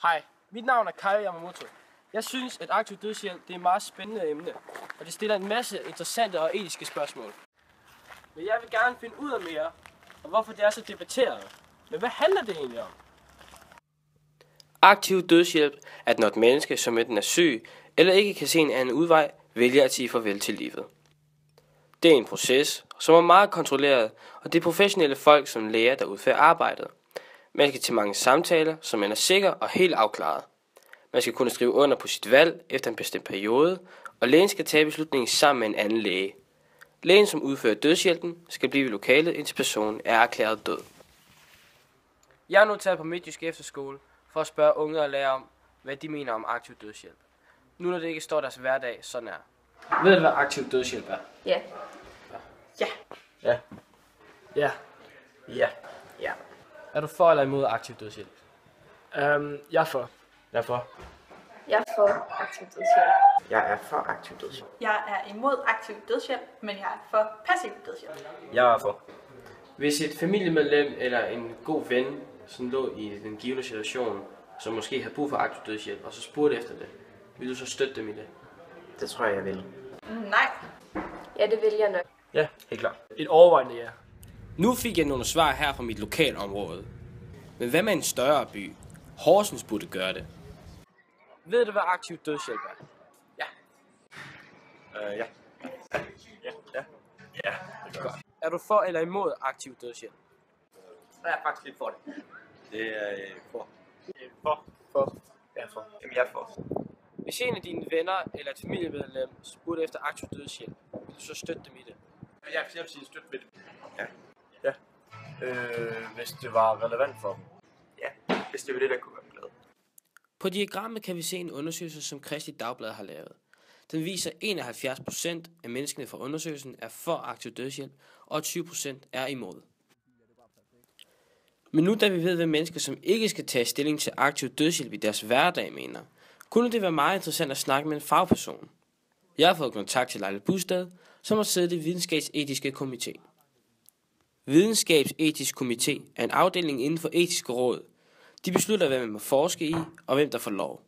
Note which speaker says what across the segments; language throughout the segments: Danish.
Speaker 1: Hej, mit navn er Kai Yamamoto. Jeg synes, at aktiv dødshjælp det er et meget spændende emne, og det stiller en masse interessante og etiske spørgsmål. Men jeg vil gerne finde ud af mere, og hvorfor det er så debatteret. Men hvad handler det egentlig om? Aktiv dødshjælp er, når et menneske, som enten er syg eller ikke kan se en anden udvej, vælger at sige farvel til livet. Det er en proces, som er meget kontrolleret, og det er professionelle folk som læger, der udfører arbejdet. Man skal til mange samtaler, så man er sikker og helt afklaret. Man skal kunne skrive under på sit valg efter en bestemt periode, og lægen skal tage beslutningen sammen med en anden læge. Lægen, som udfører dødshjælpen, skal blive i lokalet, indtil personen er erklæret død. Jeg er nu taget på Midtjysk Efterskole for at spørge unge og lære om, hvad de mener om aktiv dødshjælp. Nu når det ikke står deres hverdag sådan er. Ved du, hvad aktiv dødshjælp er?
Speaker 2: Ja.
Speaker 1: Ja. Ja. Ja.
Speaker 3: Ja. Ja.
Speaker 1: Er du for eller imod aktiv dødshjælp?
Speaker 3: Jeg er for. Jeg er for.
Speaker 2: Jeg er for aktiv dødshjælp.
Speaker 3: Jeg er for aktiv dødshjælp.
Speaker 4: Jeg er imod aktiv dødshjælp, men jeg er for passiv dødshjælp.
Speaker 3: Jeg er for.
Speaker 1: Hvis et familiemedlem eller en god ven, som lå i den givne situation, som måske havde brug for aktiv dødshjælp, og så spurgte efter det, vil du så støtte dem i det?
Speaker 3: Det tror jeg vil.
Speaker 4: Nej.
Speaker 2: Ja, det vil jeg nok.
Speaker 3: Ja, helt klart.
Speaker 5: Et overvejende ja.
Speaker 1: Nu fik jeg nogle svar her fra mit lokalområde. Men hvad med en større by? Horsens burde gøre det. Ved du, hvad aktiv dødshjælp er?
Speaker 3: Ja. Ja. Ja.
Speaker 1: Godt. Er du for eller imod aktiv dødshjælp?
Speaker 3: Jeg er faktisk lidt for det. Det er for.
Speaker 5: For.
Speaker 3: Jeg er for. Jamen, jeg er for.
Speaker 1: Hvis en af dine venner eller et familiemedlem spurgte efter aktiv dødshjælp, vil du så støtte dem i det?
Speaker 3: Jeg vil sige støtte ved det. Ja.
Speaker 5: Ja. Hvis det var relevant for dem.
Speaker 3: Ja, hvis det var det, der kunne være glad.
Speaker 1: På diagrammet kan vi se en undersøgelse, som Kristi Dagblad har lavet. Den viser, at 71% af menneskene fra undersøgelsen er for aktiv dødshjælp, og 20% er imod. Men nu da vi ved, hvad mennesker, som ikke skal tage stilling til aktiv dødshjælp i deres hverdag, mener, kunne det være meget interessant at snakke med en fagperson. Jeg har fået kontakt til Leila Bustad, som har siddet i Videnskabsetiske Komité. Videnskabsetisk Komité er en afdeling inden for etiske råd. De beslutter, hvad man må forske i, og hvem der får lov.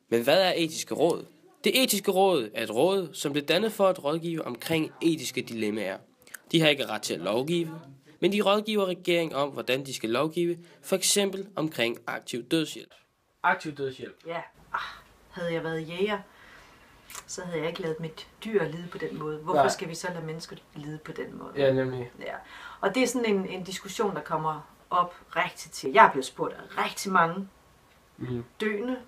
Speaker 1: Men hvad er etiske råd? Det etiske råd er et råd, som blev dannet for at rådgive omkring etiske dilemmaer. De har ikke ret til at lovgive, men de rådgiver regeringen om, hvordan de skal lovgive, for eksempel omkring aktiv dødshjælp. Aktiv dødshjælp.
Speaker 6: Ja, havde jeg været jæger, så havde jeg ikke ladet mit dyr lide på den måde. Hvorfor skal vi så lade mennesker lide på den måde?
Speaker 1: Ja, nemlig.
Speaker 6: Ja. Og det er sådan en diskussion, der kommer op rigtig til. Jeg er blevet spurgt af rigtig mange døende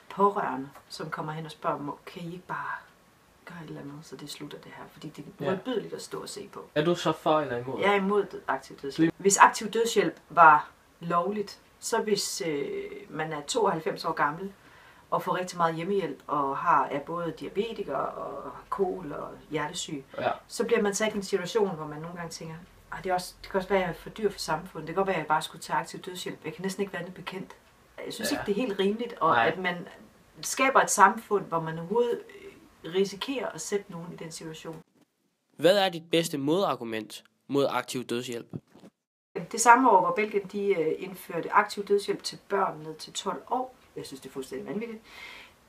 Speaker 6: pårørende, som kommer hen og spørger mig, kan I ikke bare gøre et eller andet, så det slutter det her? Fordi det er modbydeligt at stå og se på.
Speaker 1: Er du så for eller imod?
Speaker 6: Jeg er imod aktiv dødshjælp. Hvis aktiv dødshjælp var lovligt, så hvis man er 92 år gammel, og får rigtig meget hjemmehjælp, og er både diabetiker og kol og hjertesyg, så bliver man sat i en situation, hvor man nogle gange tænker, det kan også være, at jeg er for dyr for samfundet. Det kan godt være, at jeg bare skulle tage aktiv dødshjælp. Jeg kan næsten ikke være det bekendt. Jeg synes ikke, det er helt rimeligt, og at man skaber et samfund, hvor man overhovedet risikerer at sætte nogen i den situation.
Speaker 1: Hvad er dit bedste modargument mod aktiv dødshjælp?
Speaker 6: Det samme år, hvor Belgien de indførte aktiv dødshjælp til børn ned til 12 år. Jeg synes, det er fuldstændig vanvittigt.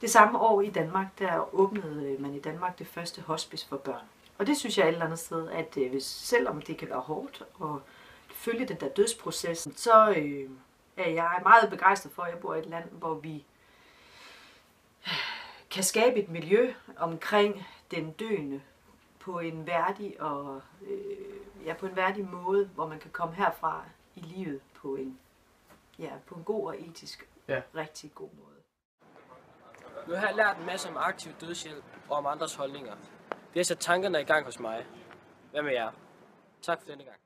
Speaker 6: Det samme år i Danmark, der åbnede man i Danmark det første hospice for børn. Og det synes jeg et eller andet sted, at selvom det kan være hårdt at følge den der dødsproces, så er jeg meget begejstret for, at jeg bor i et land, hvor vi kan skabe et miljø omkring den døende på en værdig og på en værdig måde, hvor man kan komme herfra i livet på en god og etisk rigtig god måde.
Speaker 1: Nu har jeg lært en masse om aktiv dødshjælp og om andres holdninger. Det har sat tankerne i gang hos mig. Hvad med jer? Tak for denne gang.